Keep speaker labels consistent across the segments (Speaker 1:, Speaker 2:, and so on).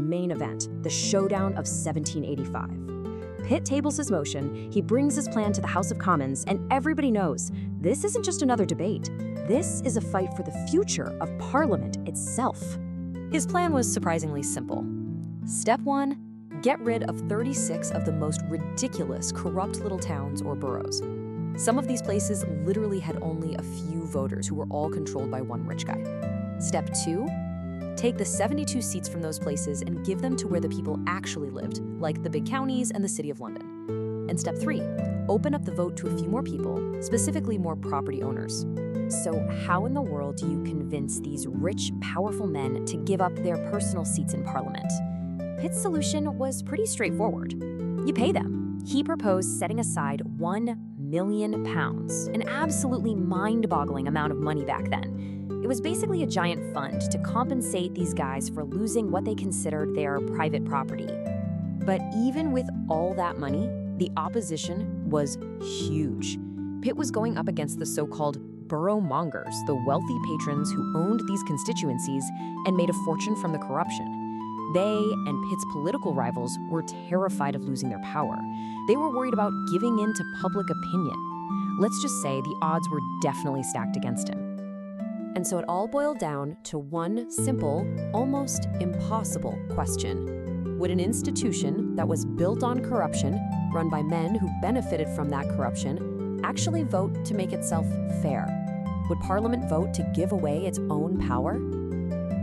Speaker 1: main event, the showdown of 1785. Pitt tables his motion, he brings his plan to the House of Commons, and everybody knows this isn't just another debate. This is a fight for the future of Parliament itself. His plan was surprisingly simple. Step 1, get rid of 36 of the most ridiculous, corrupt little towns or boroughs. Some of these places literally had only a few voters who were all controlled by one rich guy. Step 2, take the 72 seats from those places and give them to where the people actually lived, like the big counties and the City of London. And Step 3, open up the vote to a few more people, specifically more property owners. So how in the world do you convince these rich, powerful men to give up their personal seats in Parliament? Pitt's solution was pretty straightforward. You pay them. He proposed setting aside £1 million, an absolutely mind-boggling amount of money back then. It was basically a giant fund to compensate these guys for losing what they considered their private property. But even with all that money, the opposition was huge. Pitt was going up against the so-called borough mongers, the wealthy patrons who owned these constituencies and made a fortune from the corruption. They and Pitt's political rivals were terrified of losing their power. They were worried about giving in to public opinion. Let's just say the odds were definitely stacked against him. And so it all boiled down to one simple, almost impossible question. Would an institution that was built on corruption, run by men who benefited from that corruption, actually vote to make itself fair? Would Parliament vote to give away its own power?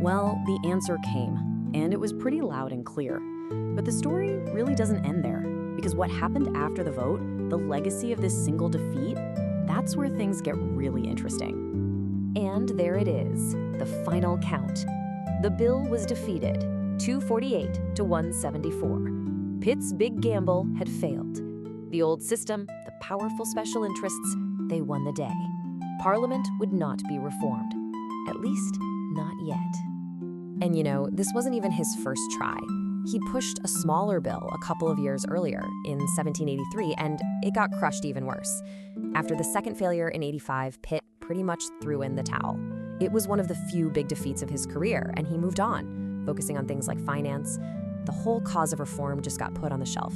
Speaker 1: Well, the answer came, and it was pretty loud and clear. But the story really doesn't end there, because what happened after the vote, the legacy of this single defeat, that's where things get really interesting. And there it is, the final count. The bill was defeated, 248 to 174. Pitt's big gamble had failed. The old system, the powerful special interests, they won the day. Parliament would not be reformed, at least not yet. And you know, this wasn't even his first try. He'd pushed a smaller bill a couple of years earlier, in 1783, and it got crushed even worse. After the second failure in 85, Pitt pretty much threw in the towel. It was one of the few big defeats of his career, and he moved on, focusing on things like finance. The whole cause of reform just got put on the shelf.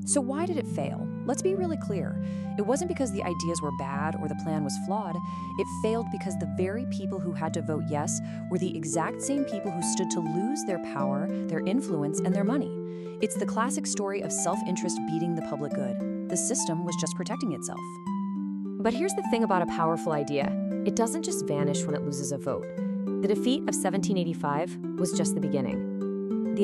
Speaker 1: So why did it fail? Let's be really clear. It wasn't because the ideas were bad or the plan was flawed. It failed because the very people who had to vote yes were the exact same people who stood to lose their power, their influence, and their money. It's the classic story of self-interest beating the public good. The system was just protecting itself. But here's the thing about a powerful idea. It doesn't just vanish when it loses a vote. The defeat of 1785 was just the beginning.